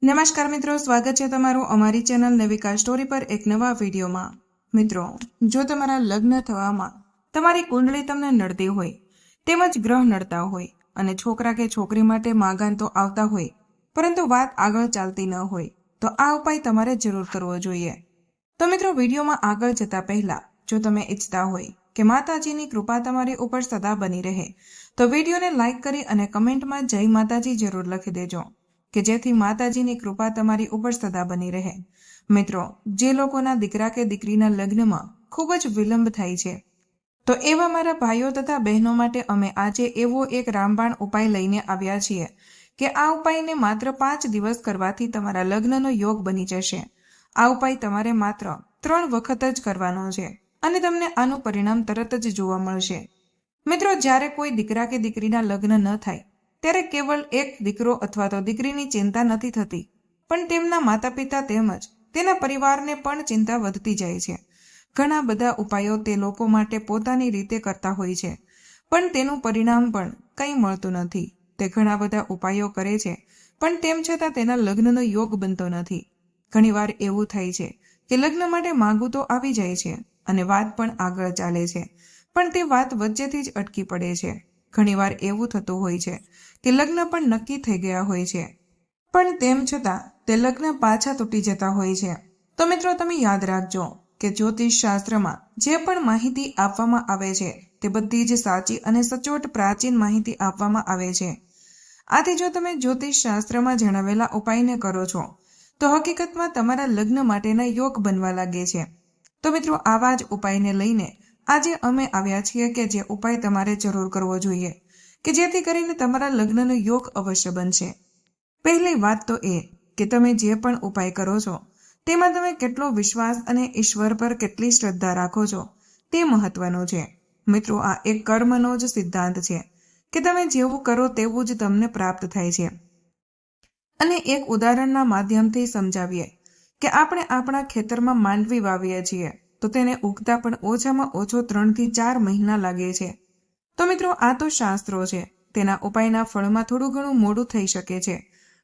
નમસ્કાર મિત્રો, સ્વાગત છે તમારું અમારી ચેનલ નવિકા સ્ટોરી પર એક નવા વિડીયોમાં। મિત્રો, જો તમારા લગ્ન થવામાં તમારી કુંડળી તમને નડતી હોય, તેમજ ગ્રહ નડતા હોય અને છોકરા કે છોકરી માટે માગાંતો આવતા હોય, પરંતુ વાત આગળ ચાલતી ન હોય, તો આ ઉપાય તમારે જરૂર કરવો જોઈએ। તો મિત્રો, વિડીયોમાં આગળ જતા પહેલા જો તમે ઈચ્છતા હોય કે માતાજીની કૃપા તમારી ઉપર સદા બની રહે, તો વિડીયોને લાઈક કરી અને કમેન્ટમાં જય માતાજી જરૂર લખી દેજો, કે જેથી માતાજીની કૃપા તમારી ઉપર સદા બની રહે। મિત્રો, જે લોકોના દીકરા કે દીકરીના લગ્નમાં ખૂબ જ વિલંબ થાય છે, તો એવા મારા ભાઈઓ તથા બહેનો માટે અમે આજે એવો એક રામબાણ ઉપાય લઈને આવ્યા છીએ કે આ ઉપાયને માત્ર 5 દિવસ કરવાથી તમારા લગ્નનો યોગ બની જશે। આ ઉપાય તમારે માત્ર 3 વખત જ કરવાનો છે અને તમને આનું પરિણામ તરત જ જોવા મળશે। મિત્રો, જ્યારે કોઈ દીકરા કે દીકરીના લગ્ન ન થાય ત્યારે કેવલ એક દીકરો અથવા તો દીકરીની ચિંતા નથી થતી, પણ તેમના માતા પિતા તેમજ તેના પરિવારને પણ ચિંતા વધતી જાય છે। ઘણા બધા ઉપાયો તે લોકો માટે પોતાની રીતે કરતા હોય છે, પણ તેનું પરિણામ પણ કંઈ મળતું નથી। તે ઘણા બધા ઉપાયો કરે છે, પણ તેમ છતાં તેના લગ્નનો યોગ બનતો નથી। ઘણીવાર એવું થાય છે કે લગ્ન માટે માંગુ તો આવી જાય છે અને વાત પણ આગળ ચાલે છે, પણ તે વાત વચ્ચેથી જ અટકી પડે છે। ઘણીવાર એવું થતું હોય છે કે લગ્ન પણ નક્કી થઈ ગયા હોય છે, પણ તેમ છતાં તે લગ્ન પાછા તૂટી જતા હોય છે। તો મિત્રો, તમે યાદ રાખજો કે જ્યોતિષ શાસ્ત્રમાં જે પણ માહિતી આપવામાં આવે છે તે બધી જ સાચી અને સચોટ પ્રાચીન માહિતી આપવામાં આવે છે। આથી જો તમે જ્યોતિષ શાસ્ત્રમાં જણાવેલા ઉપાયને કરો છો તો હકીકતમાં તમારા લગ્ન માટેના યોગ બનવા લાગે છે। તો મિત્રો, આવા જ ઉપાયને લઈને આજે અમે આવ્યા છીએ કે જે ઉપાય તમારે જરૂર કરવો જોઈએ કે જેથી કરીને તમારા લગ્નનો યોગ અવશ્ય બનશે। પહેલી વાત તો એ કે તમે જે પણ ઉપાય કરો છો તેમાં તમે કેટલો વિશ્વાસ અને ઈશ્વર પર કેટલી શ્રદ્ધા રાખો છો તે મહત્વનું છે। મિત્રો, આ એક કર્મનો જ સિદ્ધાંત છે કે તમે જેવું કરો તેવું જ તમને પ્રાપ્ત થાય છે। અને એક ઉદાહરણના માધ્યમથી સમજાવીએ કે આપણે આપણા ખેતરમાં માંડવી વાવીએ છીએ તો તેને ઉગતા પણ ઓછામાં ઓછો 3 થી 4 મહિના લાગે છે। તો મિત્રો, આ તો શાસ્ત્રો છે। તેના ઉપાયના ફળમાં થોડું ઘણું મોડું થઈ શકે છે,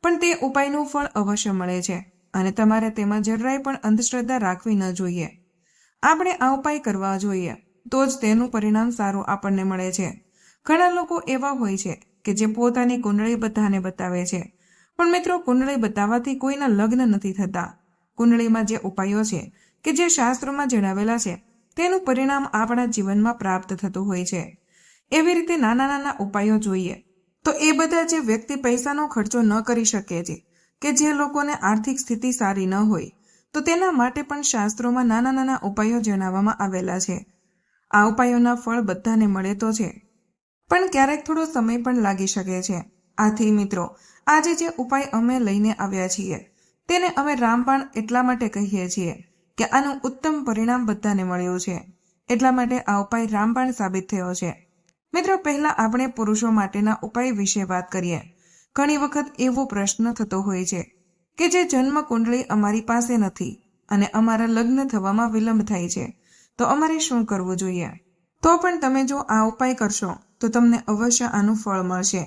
પણ તે ઉપાયનું ફળ અવશ્ય મળે છે અને તમારે તેમાં જરાય પણ અંધશ્રદ્ધા રાખવી ન જોઈએ। આપણે આ ઉપાય કરવા જોઈએ તો જ તેનું પરિણામ સારું આપણને મળે છે। ઘણા લોકો એવા હોય છે કે જે પોતાની કુંડળી બધાને બતાવે છે, પણ મિત્રો, કુંડળી બતાવવાથી કોઈના લગ્ન નથી થતા। કુંડળીમાં જે ઉપાયો છે કે જે શાસ્ત્રોમાં જણાવેલા છે તેનું પરિણામ આપણા જીવનમાં પ્રાપ્ત થતું હોય છે। એવી રીતે નાના નાના ઉપાયો જોઈએ તો એ બધા જે વ્યક્તિ પૈસાનો ખર્ચો ન કરી શકે છે કે જે લોકોને આર્થિક સ્થિતિ સારી ન હોય, તો તેના માટે પણ શાસ્ત્રોમાં નાના નાના ઉપાયો જણાવવામાં આવેલા છે। આ ઉપાયોના ફળ બધાને મળે તો છે, પણ ક્યારેક થોડો સમય પણ લાગી શકે છે। આથી મિત્રો, આજે જે ઉપાય અમે લઈને આવ્યા છીએ તેને અમે રામબાણ એટલા માટે કહીએ છીએ કે આનું ઉત્તમ પરિણામ બધાને મળ્યું છે, એટલા માટે આ ઉપાય રામબાણ સાબિત થયો છે। મિત્રો, પહેલા આપણે પુરુષો માટેના ઉપાય વિશે વાત કરીએ। ઘણી વખત એવો પ્રશ્ન થતો હોય છે કે જે જન્મ કુંડળી અમારી પાસે નથી અને અમારા લગ્ન થવામાં વિલંબ થાય છે, તો અમારે શું કરવું જોઈએ? તો પણ તમે જો આ ઉપાય કરશો તો તમને અવશ્ય આનું ફળ મળશે।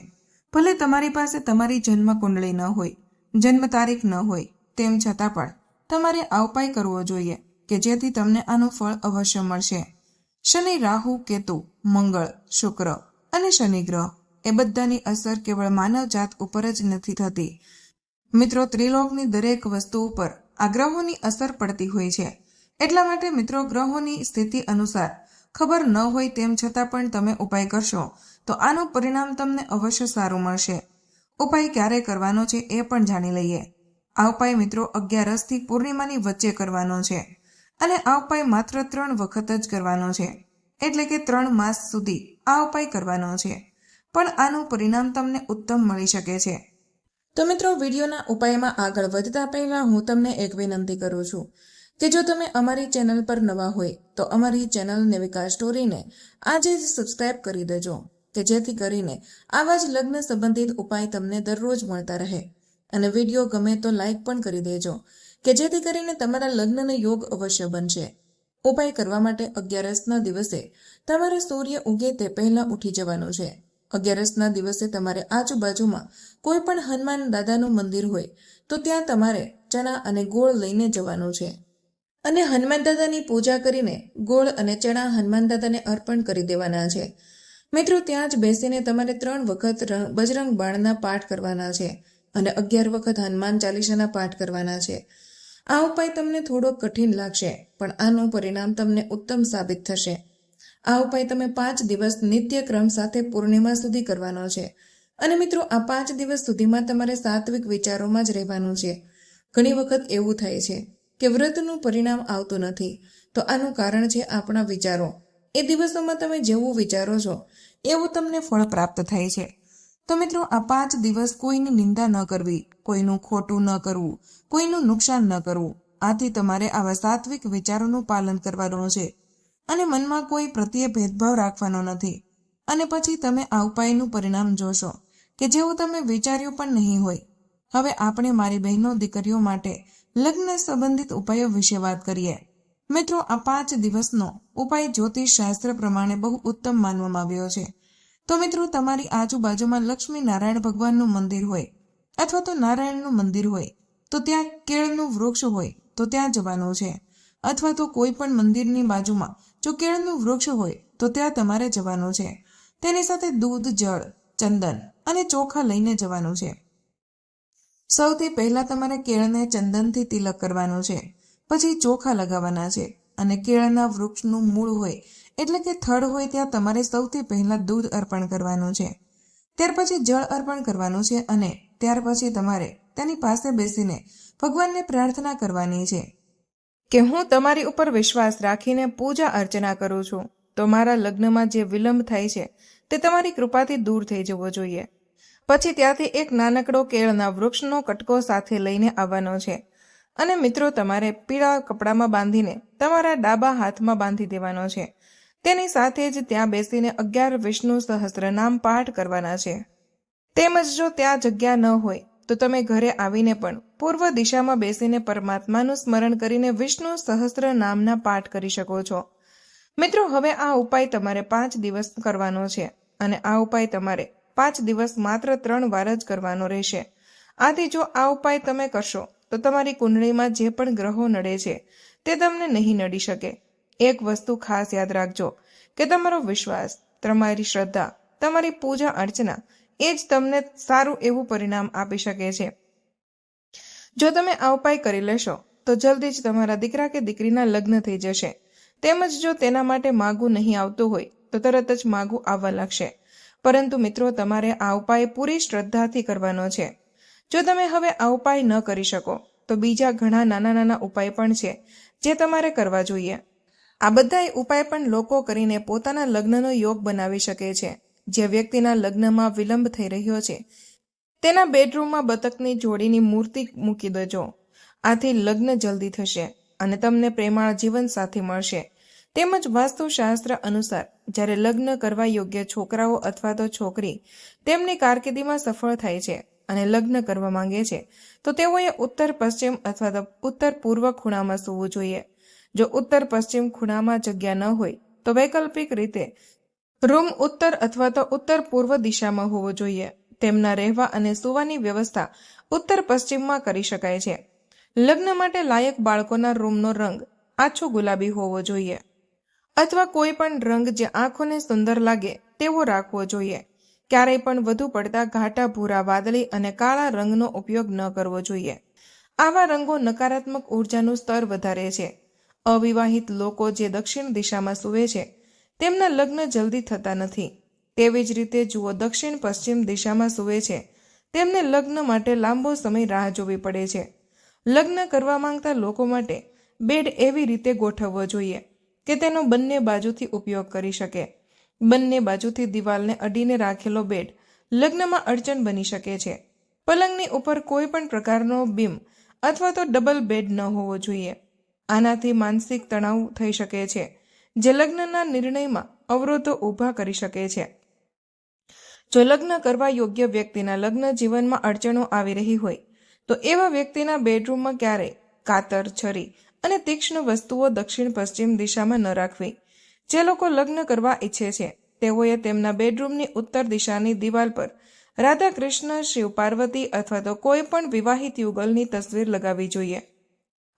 ભલે તમારી પાસે તમારી જન્મ કુંડળી ન હોય, જન્મ તારીખ ન હોય, તેમ છતાં પણ તમારે આ ઉપાય કરવો જોઈએ કે જેથી તમને આનું ફળ અવશ્ય મળશે। શનિ, રાહુ, કેતુ, મંગળ, શુક્ર અને શનિ ગ્રહ એ બધાની અસર કેવળ માનવ જાત ઉપર જ નથી થતી। મિત્રો, ત્રિલોકની દરેક વસ્તુ ઉપર આ ગ્રહોની અસર પડતી હોય છે। એટલા માટે મિત્રો, ગ્રહોની સ્થિતિ અનુસાર ખબર ન હોય તેમ છતાં પણ તમે ઉપાય કરશો તો આનું પરિણામ તમને અવશ્ય સારું મળશે। ઉપાય ક્યારે કરવાનો છે એ પણ જાણી લઈએ। આ ઉપાય મિત્રો 11 થી પૂર્ણિમાની વચ્ચે કરવાનો છે અને આ ઉપાય માત્ર 3 વખત જ કરવાનો છે, એટલે કે 3 માસ સુધી આ ઉપાય કરવાનો છે, પણ આનું પરિણામ તમને ઉત્તમ મળી શકે છે। તો મિત્રો, વિડીયોના ઉપાયમાં આગળ વધતા પહેલા હું તમને એક વિનંતી કરું છું કે જો તમે અમારી ચેનલ પર નવા હોય તો અમારી ચેનલ નવિકા સ્ટોરીને આજે જ સબસ્ક્રાઇબ કરી દેજો, કે જેથી કરીને આવા જ લગ્ન સંબંધિત ઉપાય તમને દરરોજ મળતા રહે। અને વિડીયો ગમે તો લાઈક પણ કરી દેજો, કે જેથી કરીને તમારા લગ્નનો યોગ અવશ્ય બનશે। ઉપાય કરવા માટે 11ના દિવસે તમારે સૂર્ય ઉગે તે પહેલા ઉઠી જવાનું છે 11ના દિવસે તમારે આજુબાજુમાં કોઈ પણ હનુમાન દાદાનું મંદિર હોય તો ત્યાં તમારે ચણા અને ગોળ લઈને જવાનું છે અને હનુમાન દાદાની પૂજા કરીને ગોળ અને ચણા હનુમાન દાદાને અર્પણ કરી દેવાના છે. મિત્રો, ત્યાં જ બેસીને તમારે 3 વખત બજરંગ બાણના પાઠ કરવાના છે અને 11 વખત હનુમાન ચાલીસાના પાઠ કરવાના છે. આ ઉપાય તમને થોડો કઠિન લાગશે, પણ આનું પરિણામ તમને ઉત્તમ સાબિત થશે. આ ઉપાય તમે 5 દિવસ નિત્યક્રમ સાથે પૂર્ણિમા સુધી કરવાનો છે. અને મિત્રો, આ 5 દિવસ સુધીમાં તમારે સાત્વિક વિચારોમાં જ રહેવાનું છે. ઘણી વખત એવું થાય છે કે વ્રતનું પરિણામ આવતું નથી, તો આનું કારણ છે આપણા વિચારો. એ દિવસોમાં તમે જેવું વિચારો છો એવું તમને ફળ પ્રાપ્ત થાય છે. તો મિત્રો, આ 5 દિવસ કોઈની નિંદા ન કરવી, કોઈનું ખોટું ન કરવું, કોઈનું નુકસાન ન કરવું. આથી તમારે આવા સાત્વિક વિચારોનું પાલન કરવાનું છે અને મનમાં કોઈ પ્રત્યે ભેદભાવ રાખવાનો નથી. અને પછી તમે આ ઉપાયનું પરિણામ જોશો કે જેવું તમે વિચાર્યું પણ નહીં હોય. હવે આપણે મારી બહેનો દીકરીઓ માટે લગ્ન સંબંધિત ઉપાયો વિશે વાત કરીએ. મિત્રો, આ 5 દિવસનો ઉપાય જ્યોતિષ શાસ્ત્ર પ્રમાણે બહુ ઉત્તમ માનવામાં આવ્યો છે. તો મિત્રો, તમારી આજુબાજુમાં લક્ષ્મી નારાયણ ભગવાનનું મંદિર હોય અથવા તો નારાયણનું મંદિર હોય તો ત્યાં કેળનું વૃક્ષ હોય તો ત્યાં જવાનું છે. અથવા તો કોઈ પણ મંદિરની બાજુમાં જો કેળનું વૃક્ષ હોય તો ત્યાં તમારે જવાનું છે. તેની સાથે દૂધ, જળ, ચંદન અને ચોખા લઈને જવાનું છે. સૌથી પહેલા તમારે કેળને ચંદનથી તિલક કરવાનું છે, પછી ચોખા લગાવવાના છે અને કેળના વૃક્ષનું મૂળ હોય એટલે કે થડ હોય ત્યાં તમારે સૌથી પહેલા દૂધ અર્પણ કરવાનું છે. ત્યાર પછી જળ અર્પણ કરવાનું છે અને ત્યાર પછી તમારે તેની પાસે બેસીને ભગવાનને પ્રાર્થના કરવાની છે કે હું તમારી ઉપર વિશ્વાસ રાખીને પૂજા અર્ચના કરું છું, તો મારા લગ્નમાં જે વિલંબ થાય છે તે તમારી કૃપાથી દૂર થઈ જવો જોઈએ. પછી ત્યાંથી એક નાનકડો કેળના વૃક્ષનો કટકો સાથે લઈને આવવાનો છે અને મિત્રો, તમારે પીળા કપડામાં બાંધીને તમારા ડાબા હાથમાં બાંધી દેવાનો છે. તેની સાથે જ ત્યાં બેસીને 11 વિષ્ણુ સહસ્ત્રનામ પાઠ કરવાના છે. તેમજ જો ત્યાં જગ્યા ન હોય તો તમે ઘરે આવીને પણ પૂર્વ દિશામાં બેસીને પરમાત્માનું સ્મરણ કરીને વિષ્ણુ સહસ્ત્ર નામના પાઠ કરી શકો છો. મિત્રો, હવે આ ઉપાય તમારે 5 દિવસ કરવાનો છે અને આ ઉપાય તમારે 5 દિવસ માત્ર 3 વાર જ કરવાનો રહેશે. આથી જો આ ઉપાય તમે કરશો તો તમારી કુંડળીમાં જે પણ ગ્રહો નડે છે તે તમને નહીં નડી શકે. એક વસ્તુ ખાસ યાદ રાખજો કે તમારો વિશ્વાસ, તમારી શ્રદ્ધા, તમારી પૂજા અર્ચના એ જ તમને સારું એવું પરિણામ આપી શકે છે. જો તમે આ ઉપાય કરી લેશો તો જલ્દી જ તમારા દીકરા કે દીકરીના લગ્ન થઈ જશે. તેમજ જો તેના માટે માગું નહીં આવતું હોય તો તરત જ માગું આવવા લાગશે. પરંતુ મિત્રો, તમારે આ ઉપાય પૂરી શ્રદ્ધાથી કરવાનો છે. જો તમે હવે આ ઉપાય ન કરી શકો તો બીજા ઘણા નાના નાના ઉપાય પણ છે જે તમારે કરવા જોઈએ. આ બધા ઉપાય પણ લોકો કરીને પોતાના લગ્નનો યોગ બનાવી શકે છે. જે વ્યક્તિના લગ્નમાં વિલંબ થઈ રહ્યો છે તેના બેડરૂમમાં બતકની જોડીની મૂર્તિ મૂકી દેજો. આથી લગ્ન જલ્દી થશે અને તમને પ્રેમાળ જીવન સાથી મળશે. તેમજ વાસ્તુશાસ્ત્ર અનુસાર જ્યારે લગ્ન કરવા યોગ્ય છોકરાઓ અથવા તો છોકરી તેમની કારકિર્દીમાં સફળ થાય છે અને લગ્ન કરવા માંગે છે તો તેઓએ ઉત્તર પશ્ચિમ અથવા તો ઉત્તર પૂર્વ ખૂણામાં સૂવું જોઈએ. જો ઉત્તર પશ્ચિમ ખૂણામાં જગ્યા ન હોય તો વૈકલ્પિક રીતે રૂમ ઉત્તર અથવા તો ઉત્તર પૂર્વ દિશામાં હોવો જોઈએ. તેમના રહેવા અને સૂવાની વ્યવસ્થા ઉત્તર પશ્ચિમમાં કરી શકાય છે. લગ્ન માટે લાયક બાળકોના રૂમનો રંગ આછો ગુલાબી હોવો જોઈએ અથવા કોઈ પણ રંગ જે આંખોને સુંદર લાગે તેવો રાખવો જોઈએ. ક્યારેય પણ વધુ પડતા ઘાટા ભૂરા, વાદળી અને કાળા રંગનો ઉપયોગ ન કરવો જોઈએ. આવા રંગો નકારાત્મક ઉર્જાનું સ્તર વધારે છે. અવિવાહિત લોકો જે દક્ષિણ દિશામાં સૂવે છે તેમના લગ્ન જલ્દી થતા નથી. તેવી જ રીતે જુઓ, દક્ષિણ પશ્ચિમ દિશામાં સૂવે છે તેમને લગ્ન માટે લાંબો સમય રાહ જોવી પડે છે. લગ્ન કરવા માંગતા લોકો માટે બેડ એવી રીતે ગોઠવવો જોઈએ કે તેનો બંને બાજુથી ઉપયોગ કરી શકે. બંને બાજુથી દિવાલને અડીને રાખેલો બેડ લગ્નમાં અડચણ બની શકે છે. પલંગની ઉપર કોઈ પણ પ્રકારનો બીમ અથવા તો ડબલ બેડ ન હોવો જોઈએ. આનાથી માનસિક તણાવ થઈ શકે છે જે લગ્નના નિર્ણયમાં અવરોધો ઊભા કરી શકે છે. જો લગ્ન કરવા યોગ્ય વ્યક્તિના લગ્ન જીવનમાં અડચણો આવી રહી હોય તો એવા વ્યક્તિના બેડરૂમમાં ક્યારેય કાતર, છરી અને તીક્ષ્ણ વસ્તુઓ દક્ષિણ પશ્ચિમ દિશામાં ન રાખવી. જે લોકો લગ્ન કરવા ઈચ્છે છે તેઓએ તેમના બેડરૂમની ઉત્તર દિશાની દિવાલ પર રાધા કૃષ્ણ, શિવ પાર્વતી અથવા તો કોઈ પણ વિવાહિત યુગલની તસવીર લગાવવી જોઈએ.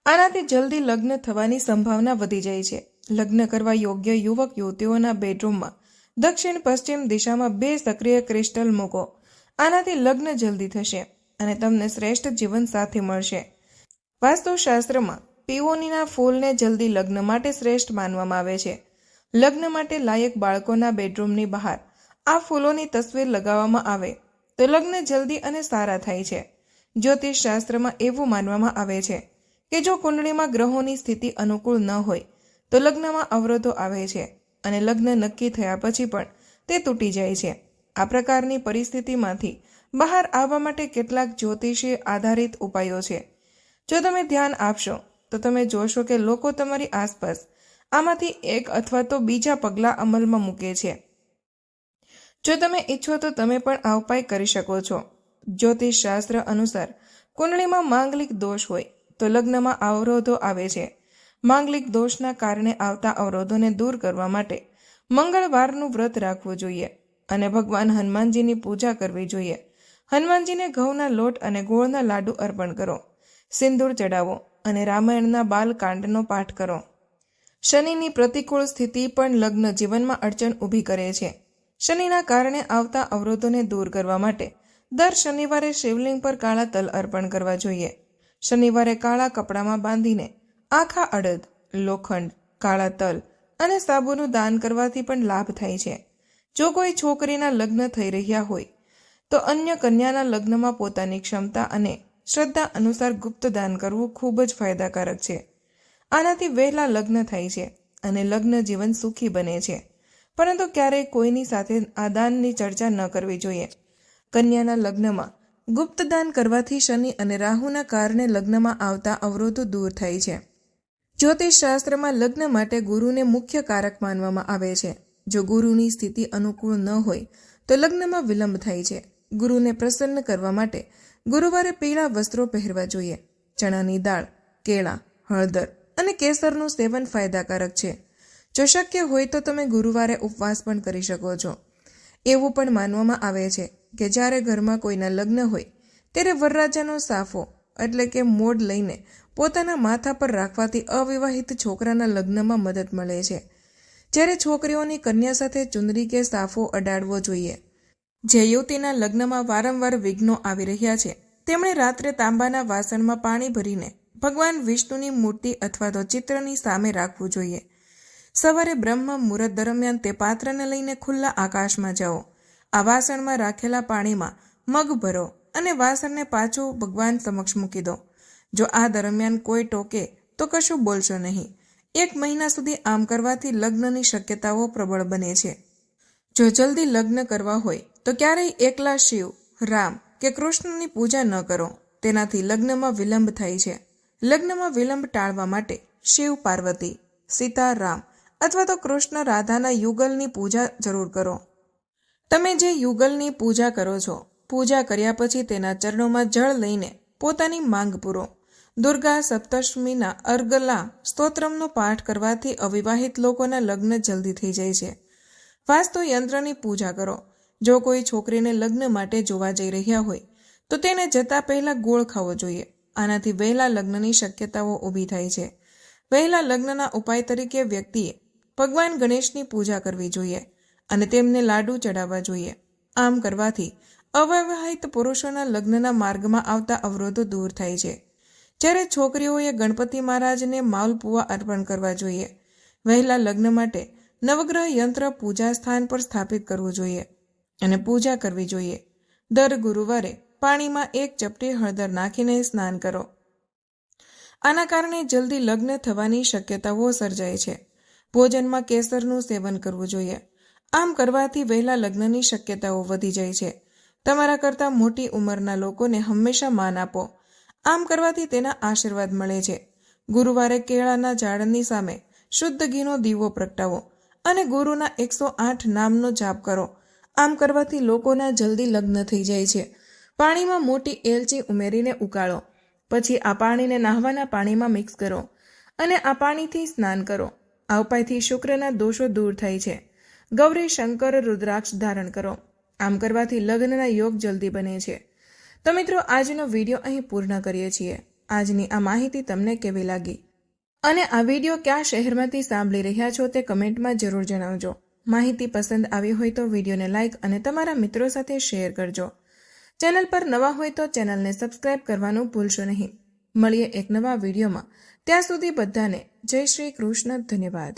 આનાથી જલ્દી લગ્ન થવાની સંભાવના વધી જાય છે. લગ્ન કરવા યોગ્ય યુવક યુવતીઓના બેડરૂમમાં દક્ષિણ પશ્ચિમ દિશામાં 2 સક્રિય ક્રિસ્ટલ મૂકો. આનાથી લગ્ન જલ્દી થશે અને તમને શ્રેષ્ઠ જીવન સાથી મળશે. વાસ્તુશાસ્ત્રમાં પીઓનીના ફૂલને જલ્દી લગ્ન માટે શ્રેષ્ઠ માનવામાં આવે છે. લગ્ન માટે લાયક બાળકોના બેડરૂમની બહાર આ ફૂલોની તસવીર લગાવવામાં આવે તો લગ્ન જલ્દી અને સારા થાય છે. જ્યોતિષ શાસ્ત્રમાં એવું માનવામાં આવે છે કે જો કુંડળીમાં ગ્રહોની સ્થિતિ અનુકૂળ ન હોય તો લગ્નમાં અવરોધો આવે છે અને લગ્ન નક્કી થયા પછી પણ તે તૂટી જાય છે. આ પ્રકારની પરિસ્થિતિમાંથી બહાર આવવા માટે કેટલાક જ્યોતિષી આધારિત ઉપાયો છે. જો તમે ધ્યાન આપશો તો તમે જોશો કે લોકો તમારી આસપાસ આમાંથી એક અથવા તો બીજા પગલાં અમલમાં મૂકે છે. જો તમે ઈચ્છો તો તમે પણ આ ઉપાય કરી શકો છો. જ્યોતિષ શાસ્ત્ર અનુસાર કુંડળીમાં માંગલિક દોષ હોય તો લગ્નમાં અવરોધો આવે છે. માંગલિક દોષના કારણે આવતા અવરોધોને દૂર કરવા માટે મંગળવારનું વ્રત રાખવું જોઈએ અને ભગવાન હનુમાનજીની પૂજા કરવી જોઈએ. હનુમાનજીને ઘઉંના લોટ અને ગોળના લાડુ અર્પણ કરો, સિંદૂર ચડાવો અને રામાયણના બાલકાંડનો પાઠ કરો. શનિની પ્રતિકૂળ સ્થિતિ પણ લગ્ન જીવનમાં અડચણ ઊભી કરે છે. શનિના કારણે આવતા અવરોધોને દૂર કરવા માટે દર શનિવારે શિવલિંગ પર કાળા તલ અર્પણ કરવા જોઈએ. શનિવારે કાળા કપડામાં બાંધીને આખા અડદ, લોખંડ, કાળા તલ અને સાબુનું દાન કરવાથી પણ લાભ થાય છે. જો કોઈ છોકરીના લગ્ન થઈ રહ્યા હોય તો અન્ય કન્યાના લગ્નમાં પોતાની ક્ષમતા અને શ્રદ્ધા અનુસાર ગુપ્ત દાન કરવું ખૂબ જ ફાયદાકારક છે. આનાથી વહેલા લગ્ન થાય છે અને લગ્ન જીવન સુખી બને છે. પરંતુ ક્યારેય કોઈની સાથે આ દાનની ચર્ચા ન કરવી જોઈએ. કન્યાના લગ્નમાં ગુપ્ત દાન કરવાથી શનિ અને રાહુના કારણે લગ્નમાં આવતા અવરોધો દૂર થાય છે. જ્યોતિષ શાસ્ત્રમાં લગ્ન માટે ગુરુને મુખ્ય કારક માનવામાં આવે છે. જો ગુરુની સ્થિતિ અનુકૂળ ન હોય તો લગ્નમાં વિલંબ થાય છે. ગુરુને પ્રસન્ન કરવા માટે ગુરુવારે પીળા વસ્ત્રો પહેરવા જોઈએ. ચણાની દાળ, કેળા, હળદર અને કેસરનું સેવન ફાયદાકારક છે. જો શક્ય હોય તો તમે ગુરુવારે ઉપવાસ પણ કરી શકો છો. એવું પણ માનવામાં આવે છે કે જ્યારે ઘરમાં કોઈના લગ્ન હોય ત્યારે વરરાજાનો સાફો એટલે કે મોઢ લઈને પોતાના માથા પર રાખવાથી અવિવાહિત છોકરાના લગ્નમાં મદદ મળે છે. જ્યારે છોકરીઓની કન્યા સાથે ચુંદડી કે સાફો અડાડવો જોઈએ. જે યુવતીના લગ્નમાં વારંવાર વિઘ્નો આવી રહ્યા છે તેમણે રાત્રે તાંબાના વાસણમાં પાણી ભરીને ભગવાન વિષ્ણુની મૂર્તિ અથવા તો ચિત્રની સામે રાખવું જોઈએ. સવારે બ્રહ્મ મુહૂર્ત દરમિયાન તે પાત્રને લઈને ખુલ્લા આકાશમાં જાઓ. આ વાસણમાં રાખેલા પાણીમાં મગ ભરો અને વાસણને પાછું ભગવાન સમક્ષ મૂકી દો. જો આ દરમિયાન કોઈ ટોકે તો કશું બોલશો નહીં. 1 મહિના સુધી આમ કરવાથી લગ્નની શક્યતાઓ પ્રબળ બને છે. જો જલ્દી લગ્ન કરવા હોય તો ક્યારેય એકલા શિવ, રામ કે કૃષ્ણની પૂજા ન કરો. તેનાથી લગ્નમાં વિલંબ થાય છે. લગ્નમાં વિલંબ ટાળવા માટે શિવ પાર્વતી, સીતા રામ અથવા તો કૃષ્ણ રાધાના યુગલની પૂજા જરૂર કરો. તમે જે યુગલની પૂજા કરો છો, પૂજા કર્યા પછી તેના ચરણોમાં જળ લઈને પોતાની માંગ પૂરો. દુર્ગા સપ્તષ્મીના અર્ગલા સ્તોત્રમનો પાઠ કરવાથી અવિવાહિત લોકોના લગ્ન જલ્દી થઈ જાય છે. વાસ્તુ યંત્રની પૂજા કરો. જો કોઈ છોકરીને લગ્ન માટે જોવા જઈ રહ્યા હોય તો તેને જતા પહેલા ગોળ ખાવો જોઈએ. આનાથી વહેલા લગ્નની શક્યતાઓ ઊભી થાય છે. વહેલા લગ્નના ઉપાય તરીકે વ્યક્તિએ ભગવાન ગણેશની પૂજા કરવી જોઈએ અને તેમને લાડુ ચડાવવા જોઈએ. આમ કરવાથી અવિવાહિત પુરુષોના લગ્નના માર્ગમાં આવતા અવરોધો દૂર થાય છે. જ્યારે છોકરીઓએ ગણપતિ મહારાજને માલપુઆ અર્પણ કરવા જોઈએ. વહેલા લગ્ન માટે નવગ્રહ યંત્ર પૂજા સ્થાન પર સ્થાપિત કરવું જોઈએ અને પૂજા કરવી જોઈએ. દર ગુરુવારે પાણીમાં 1 ચપટી હળદર નાખીને સ્નાન કરો. આના કારણે જલ્દી લગ્ન થવાની શક્યતાઓ સર્જાય છે. ભોજનમાં કેસરનું સેવન કરવું જોઈએ. આમ કરવાથી વહેલા લગ્નની શક્યતાઓ વધી જાય છે. તમારા કરતાં મોટી ઉંમરના લોકોને હંમેશા માન આપો. આમ કરવાથી તેના આશીર્વાદ મળે છે. ગુરુવારે કેળાના ઝાડની સામે શુદ્ધ ઘીનો દીવો પ્રગટાવો અને ગુરુના 108 નામનો જાપ કરો. આમ કરવાથી લોકોના જલ્દી લગ્ન થઈ જાય છે. પાણીમાં મોટી એલચી ઉમેરીને ઉકાળો. પછી આ પાણીને નહાવાના પાણીમાં મિક્સ કરો અને આ પાણીથી સ્નાન કરો. આ ઉપાયથી શુક્રના દોષો દૂર થાય છે ગૌરી શંકર રુદ્રાક્ષ ધારણ કરો. આમ કરવાથી લગ્નના યોગ જલ્દી બને છે. તો મિત્રો, આજનો વિડીયો અહીં પૂર્ણ કરીએ છીએ. આજની આ માહિતી તમને કેવી લાગી અને આ વિડીયો કયા શહેરમાંથી સાંભળી રહ્યા છો તે કમેન્ટમાં જરૂર જણાવજો. માહિતી પસંદ આવી હોય તો વિડીયોને લાઇક અને તમારા મિત્રો સાથે શેર કરજો. ચેનલ પર નવા હોય તો ચેનલને સબસ્ક્રાઇબ કરવાનું ભૂલશો નહીં. મળીએ એક નવા વિડીયોમાં. ત્યાં સુધી બધાને જય શ્રી કૃષ્ણ. ધન્યવાદ.